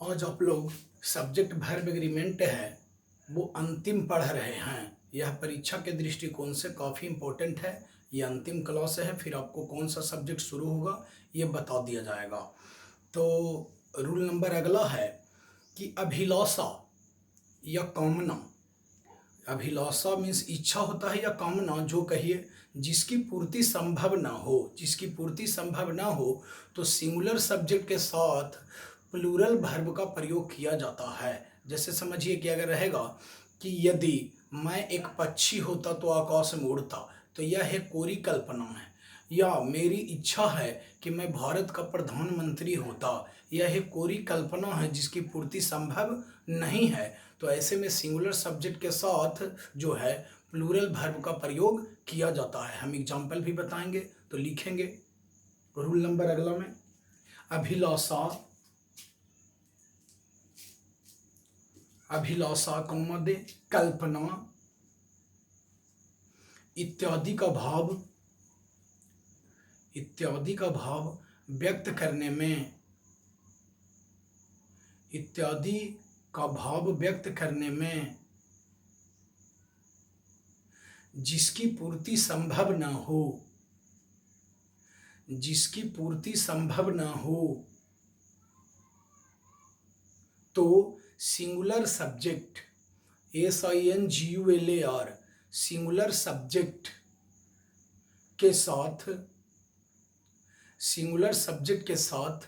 आज आप लोग सब्जेक्ट वर्ब एग्रीमेंट है वो अंतिम पढ़ रहे हैं। यह परीक्षा के दृष्टिकोण से काफ़ी इम्पोर्टेंट है। ये अंतिम क्लास है, फिर आपको कौन सा सब्जेक्ट शुरू होगा ये बता दिया जाएगा। तो रूल नंबर अगला है कि अभिलाषा या कामना। अभिलाषा मीन्स इच्छा होता है या कामना, जो कहिए, जिसकी पूर्ति संभव ना हो। जिसकी पूर्ति संभव ना हो तो सिंगुलर सब्जेक्ट के साथ प्लूरल वर्ब का प्रयोग किया जाता है। जैसे समझिए कि अगर रहेगा कि यदि मैं एक पक्षी होता तो आकाश में उड़ता, तो यह एक कोरी कल्पना है। या मेरी इच्छा है कि मैं भारत का प्रधानमंत्री होता, यह एक कोरी कल्पना है जिसकी पूर्ति संभव नहीं है। तो ऐसे में सिंगुलर सब्जेक्ट के साथ जो है प्लूरल वर्ब का प्रयोग किया जाता है। हम एग्जाम्पल भी बताएंगे, तो लिखेंगे रूल नंबर अगला में अभिलाषा, अभिलाषा कौमा दे कल्पना इत्यादि का भाव, इत्यादि का भाव व्यक्त करने में, इत्यादि का भाव व्यक्त करने में जिसकी पूर्ति संभव ना हो, जिसकी पूर्ति संभव ना हो तो singular subject SINGULAR singular subject के साथ, सिंगुलर सब्जेक्ट के साथ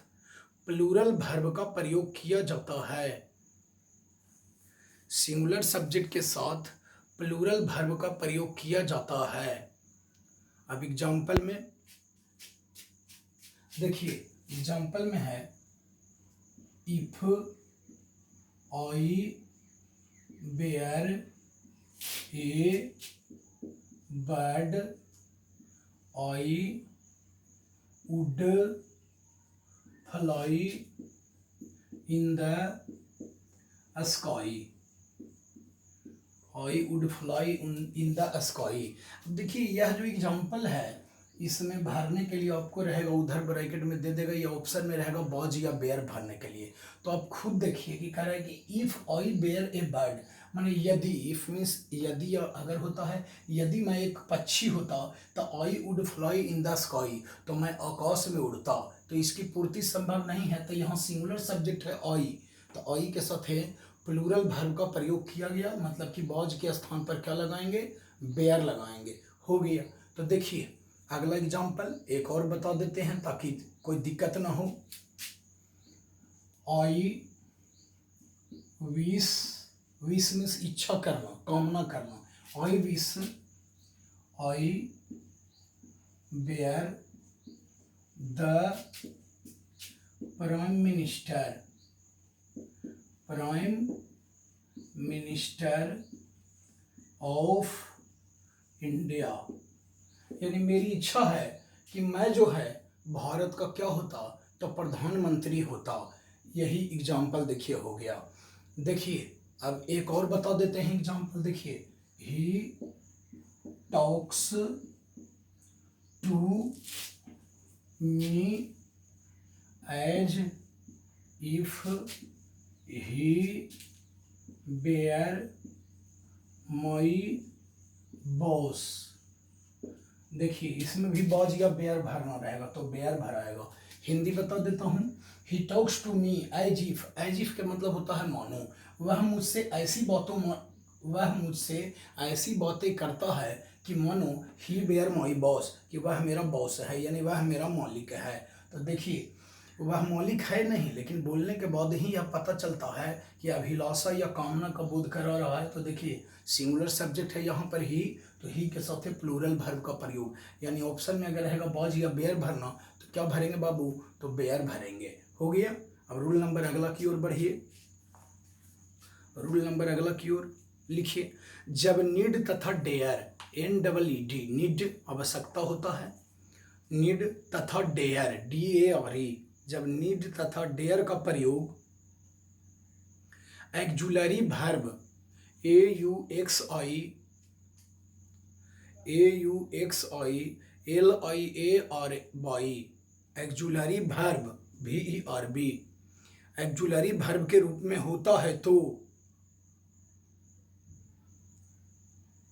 प्लूरल वर्ब का प्रयोग किया जाता है। सिंगुलर सब्जेक्ट के साथ प्लूरल वर्ब का प्रयोग किया जाता है। अब एग्जाम्पल में देखिए, एग्जाम्पल में है if I were a bird I would fly in the sky, I would fly in the sky. देखिए यह जो एग्जाम्पल है इसमें भरने के लिए आपको रहेगा, उधर ब्रैकेट में दे देगा, या ऑप्शन में रहेगा बॉज या बेयर भरने के लिए। तो आप खुद देखिए कि कह रहा है कि if I were a bird, माने यदि, इफ मीन्स यदि अगर होता है, यदि मैं एक पक्षी होता तो आई would fly in the sky, तो मैं आकाश में उड़ता। तो इसकी पूर्ति संभव नहीं है, तो यहाँ सिंगुलर सब्जेक्ट है आई, तो आई के साथ है प्लूरल वर्ब का प्रयोग किया गया, मतलब कि बॉज के स्थान पर क्या लगाएंगे, बेयर लगाएंगे। हो गया। तो देखिए अगला एग्जाम्पल एक और बता देते हैं ताकि कोई दिक्कत ना हो। आई विश, विश मीन्स इच्छा करना, कामना करना। I wish I were the prime minister, prime minister of India, यानी मेरी इच्छा है कि मैं जो है भारत का क्या होता, तो प्रधानमंत्री होता। यही एग्जाम्पल देखिए हो गया। देखिए अब एक और बता देते हैं एग्जाम्पल। देखिए he talks to me as if he were my boss. देखिए इसमें भी बॉज या बेयर भरना रहेगा, तो बेयर भराएगा। हिंदी बता देता हूँ, he talks to me as if, as if का मतलब होता है मानो, वह मुझसे ऐसी बातों, वह मुझसे ऐसी बातें करता है कि मानो ही बेयर माई बॉस, कि वह मेरा बॉस है, यानी वह मेरा मालिक है। तो देखिए वह मौलिक है नहीं, लेकिन बोलने के बाद ही यह पता चलता है कि अभिलाषा या कामना का बोध करा रहा है। तो देखिए सिंगुलर सब्जेक्ट है यहाँ पर ही, तो ही के साथ है प्लूरल वर्ब का प्रयोग, यानी ऑप्शन में अगर रहेगा बॉज या बेयर भरना, तो क्या भरेंगे बाबू, तो बेयर भरेंगे। हो गया। अब रूल नंबर अगला की ओर बढ़िए, रूल नंबर अगला की ओर लिखिए, जब नीड तथा डेयर, NEED, नीड आवश्यकता होता है, नीड तथा डेयर DARE, जब नीड तथा डेयर का प्रयोग auxiliary verb AUXI LIARY, auxiliary verb VERB, auxiliary verb के रूप में होता है तो,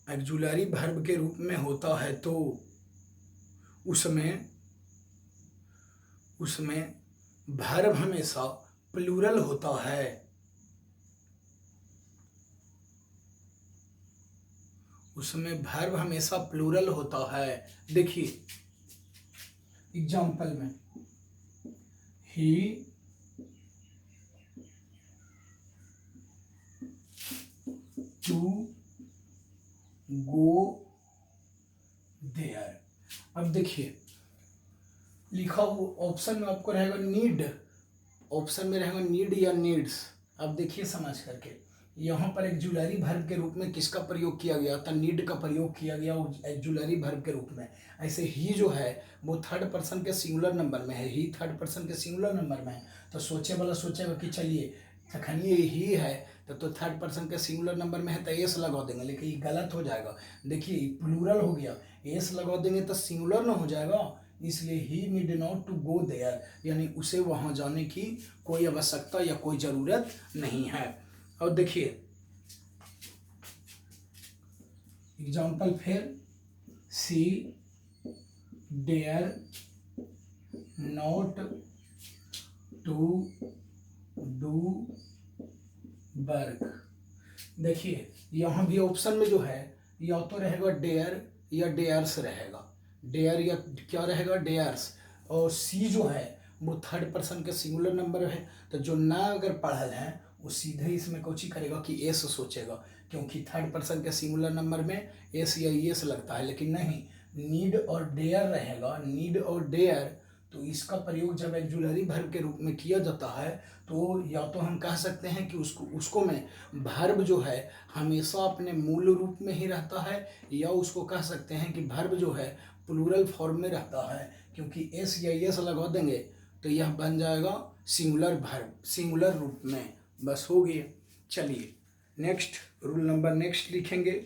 एक्जुलरी वर्ब के रूप में होता है तो उसमें वर्ब हमेशा प्लूरल होता है। उसमें वर्ब हमेशा प्लूरल होता है। देखिए एग्जाम्पल में, ही टू गो देयर। अब देखिए लिखा हुआ ऑप्शन में आपको रहेगा नीड, ऑप्शन में रहेगा नीड या नीड्स। अब देखिए समझ करके, यहाँ पर एक्जुलरी वर्ब के रूप में किसका प्रयोग किया गया था, नीड का प्रयोग किया गया एक्जुलरी वर्ब के रूप में। ऐसे ही जो है वो थर्ड पर्सन के सिंगुलर नंबर में है, ही थर्ड पर्सन के सिंगुलर नंबर में है। तो सोचे वाला सोचेगा कि चलिए तखन ये ही है तो थर्ड पर्सन के सिंगुलर नंबर में है तो एस लगा देंगे, लेकिन ये गलत हो जाएगा। देखिए प्लूरल हो गया, एस लगा देंगे तो सिंगुलर ना हो जाएगा, इसलिए he need not to go there, यानी उसे वहां जाने की कोई आवश्यकता या कोई जरूरत नहीं है। और देखिए एग्जाम्पल फिर, she dare not to do work. देखिए यहाँ भी ऑप्शन में जो है या तो रहेगा डेयर या डेयर्स रहेगा, डेयर या क्या रहेगा डेयर्स। और सी जो है वो थर्ड पर्सन के सिंगुलर नंबर है, तो जो ना अगर पढ़ल है वो सीधे इसमें कोची करेगा कि एस सोचेगा, क्योंकि थर्ड पर्सन के सिंगुलर नंबर में एस या एस लगता है। लेकिन नहीं, नीड और डेयर रहेगा, नीड और डेयर। तो इसका प्रयोग जब एक्जुलरी वर्ब के रूप में किया जाता है तो या तो हम कह सकते हैं कि उसको में वर्ब जो है हमेशा अपने मूल रूप में ही रहता है, या उसको कह सकते हैं कि वर्ब जो है प्लूरल फॉर्म में रहता है, क्योंकि एस या एस लगा देंगे तो यह बन जाएगा सिंगुलर वर्ब, सिंगुलर रूप में। बस हो गया। चलिए नेक्स्ट रूल नंबर नेक्स्ट लिखेंगे।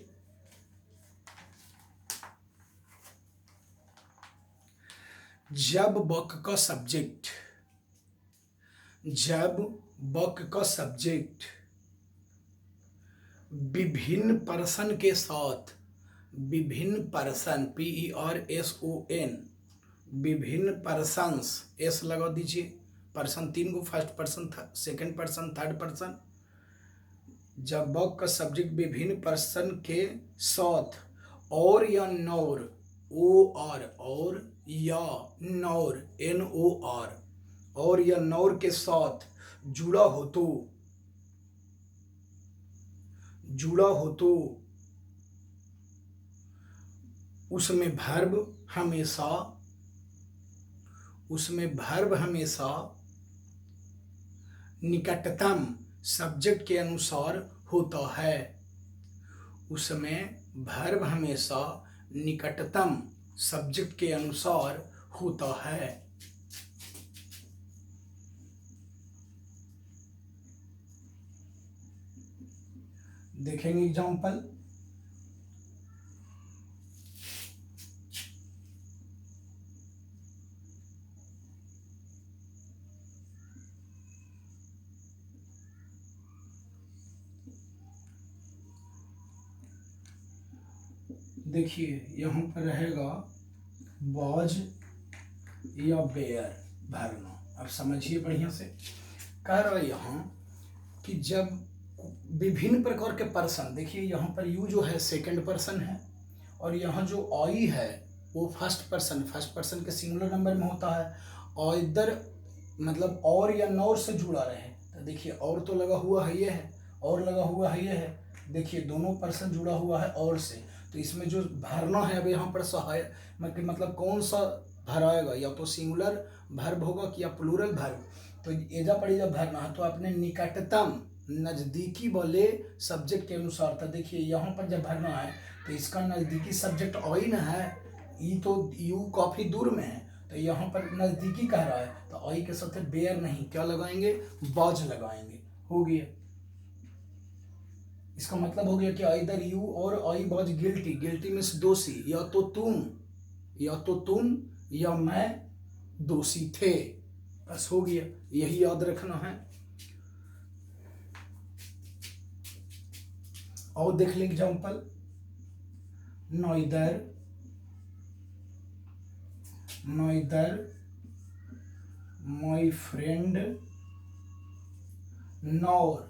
जब वाक्य का सब्जेक्ट, जब वाक्य का सब्जेक्ट विभिन्न पर्सन के साथ, विभिन्न पर्सन PERSON, विभिन्न पर्सन्स एस लगा दीजिए, पर्सन 3 को, first person, second person, third person. जब वाक्य का सब्जेक्ट विभिन्न पर्सन के साथ और या नौर OR, और या नौर NOR, और या नौर के साथ जुड़ा हो तो, जुड़ा हो तो उसमें वर्ब हमेशा, उसमें वर्ब हमेशा निकटतम सब्जेक्ट के अनुसार होता है। उसमें वर्ब हमेशा निकटतम सब्जेक्ट के अनुसार होता है। देखेंगे एग्जाम्पल। देखिए यहाँ पर रहेगा वॉज या बेयर भरना। अब समझिए बढ़िया से, कह रहा है यहाँ कि जब विभिन्न प्रकार के पर्सन, देखिए यहाँ पर यू जो है सेकंड पर्सन है, और यहाँ जो आई है वो फर्स्ट पर्सन, फर्स्ट पर्सन के सिंगुलर नंबर में होता है, और इधर मतलब और या नौर से जुड़ा रहे। तो देखिए और तो लगा हुआ है ये है, और लगा हुआ है ये है, देखिए दोनों पर्सन जुड़ा हुआ है और से। तो इसमें जो भरना है अब यहाँ पर सहायक मतलब कौन सा भराएगा, या तो सिंगुलर वर्ब होगा कि या प्लूरल वर्ब। तो एजा पड़ी जब भरना है तो अपने निकटतम नज़दीकी वाले सब्जेक्ट के अनुसार। तो देखिए यहाँ पर जब भरना है तो इसका नज़दीकी सब्जेक्ट आई ना है, ई तो यू काफ़ी दूर में है, तो यहाँ पर नज़दीकी कह रहा है, तो आई के साथ बेयर नहीं, क्या लगाएंगे, बाज लगाएंगे। हो गया, इसका मतलब हो गया कि इधर यू और I was guilty, guilty means दोषी, या तो तुम या मैं दोषी थे। बस हो गया, यही याद रखना है। और देख ली एग्जाम्पल, नॉइदर माई फ्रेंड नॉर।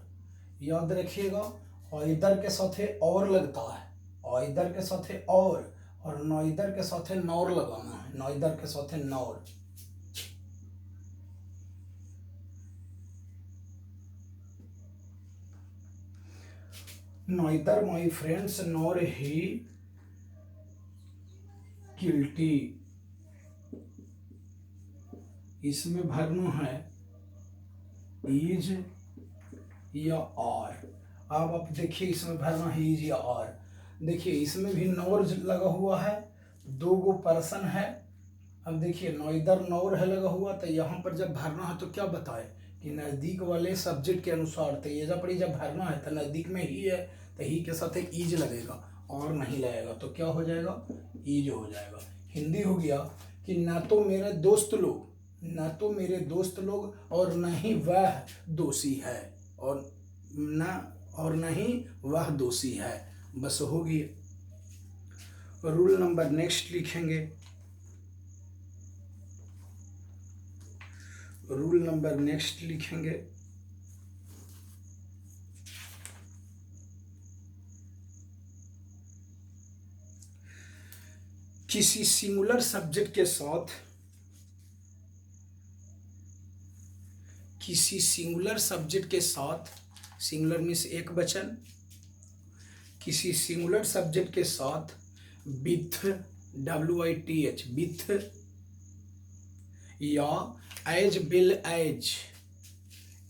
याद रखिएगा, ऑइदर के साथ और लगता है, ऑइदर के साथ और नॉइदर के साथ नॉर लगाना है, नॉइदर के साथ nor. Neither my friends nor he guilty. इसमें भरना है इज या आर। अब आप देखिए इसमें भरना है इज या आर। देखिए इसमें भी नॉर लगा हुआ है, दो गो पर्सन है। अब देखिए नॉइदर नॉर है लगा हुआ, तो यहाँ पर जब भरना है तो क्या बताए कि नज़दीक वाले सब्जेक्ट के अनुसार, तो ये जब जब भरना है तो नज़दीक में ही है तो ही के साथ एक ईज लगेगा और नहीं लगेगा, तो क्या हो जाएगा, ईज हो जाएगा। हिंदी हो गया कि ना तो मेरे दोस्त लोग, ना तो मेरे दोस्त लोग और न ही वह दोषी है, और न ही वह दोषी है। बस होगी। रूल नंबर नेक्स्ट लिखेंगे, रूल नंबर नेक्स्ट लिखेंगे, किसी सिंगुलर सब्जेक्ट के साथ, किसी सिंगुलर सब्जेक्ट के साथ, सिंगुलर मीन्स एक वचन, किसी सिंगुलर सब्जेक्ट के साथ विथ WITH विथ या as well as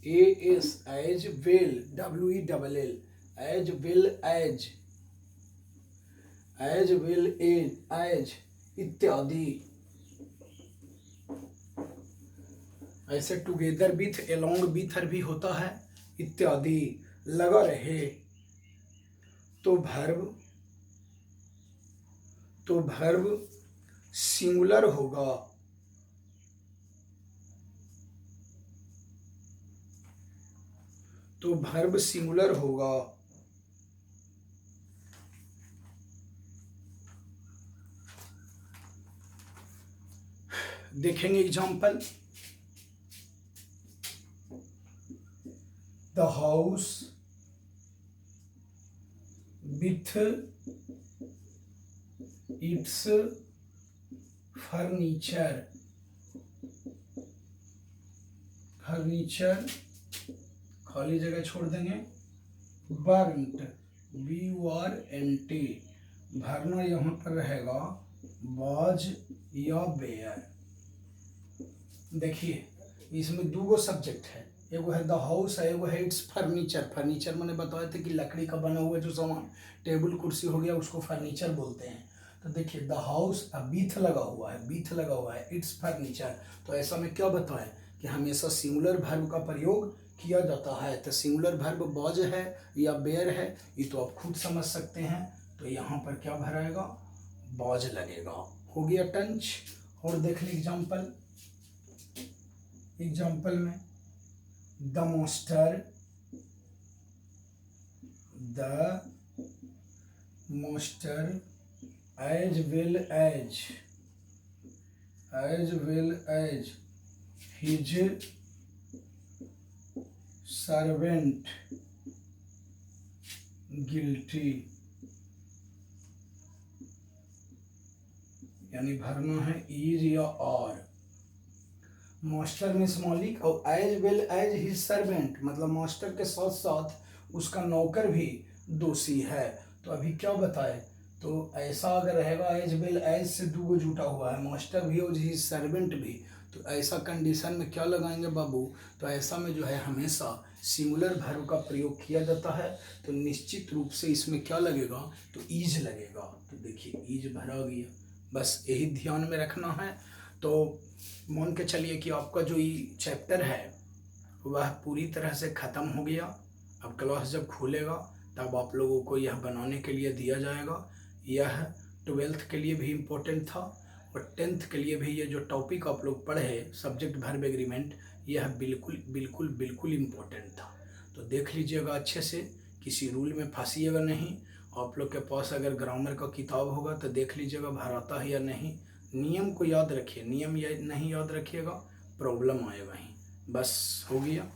AS as well WELL as well as well as इत्यादि, ऐसे टुगेदर विथ एलोंग विथ भी होता है इत्यादि लगा रहे तो भर्ब सिंगुलर होगा। तो भर्ब सिंगुलर होगा। देखेंगे example, the house with its furniture, furniture खाली जगह छोड़ देंगे, बर्न्ट BURNT, भरना यहाँ पर रहेगा वाज या बेयर। देखिए इसमें दो गो सब्जेक्ट है, एगो है द हाउस है, एगो है इट्स फर्नीचर। फर्नीचर मैंने बताया था कि लकड़ी का बना हुआ जो सामान, टेबल कुर्सी हो गया, उसको फर्नीचर बोलते हैं। तो देखिए द हाउस बीथ लगा हुआ है, बीथ लगा हुआ है, इट्स फर्नीचर। तो ऐसा में क्या बताएं कि हमेशा सिंगुलर वर्ब का प्रयोग किया जाता है। तो सिंगुलर वर्ब वाज है या बेयर है, ये तो आप खुद समझ सकते हैं। तो यहाँ पर क्या भराएगा, वाज लगेगा। हो गया टंच। और देख ली एग्जाम्पल, एग्जाम्पल में the master as well as his servant guilty, यानी भरना है इज या आर। मास्टर मीन्स मालिक और as well as his servant मतलब मास्टर के साथ साथ उसका नौकर भी दोषी है। तो अभी क्या बताए, तो ऐसा अगर रहेगा एज वेल एज से दो गो जुटा हुआ है, मास्टर भी और हिज सर्वेंट भी, तो ऐसा कंडीशन में क्या लगाएंगे बाबू, तो ऐसा में जो है हमेशा सिंगुलर वर्ब का प्रयोग किया जाता है। तो निश्चित रूप से इसमें क्या लगेगा, तो ईज लगेगा। तो देखिए ईज भरा गया, बस यही ध्यान में रखना है। तो मान के चलिए कि आपका जो ये चैप्टर है वह पूरी तरह से ख़त्म हो गया। अब क्लास जब खुलेगा तब आप लोगों को यह बनाने के लिए दिया जाएगा। यह 12th के लिए भी इम्पोर्टेंट था और 10th के लिए भी। ये जो टॉपिक आप लोग पढ़े सब्जेक्ट वर्ब एग्रीमेंट, यह बिल्कुल बिल्कुल बिल्कुल इम्पोर्टेंट था। तो देख लीजिएगा अच्छे से किसी रूल में फंसिएगा नहीं। आप लोग के पास अगर ग्रामर का किताब होगा तो देख लीजिएगा भराता है या नहीं। नियम को याद रखिए, नियम नहीं याद रखिएगा प्रॉब्लम आएगा ही। बस हो गया।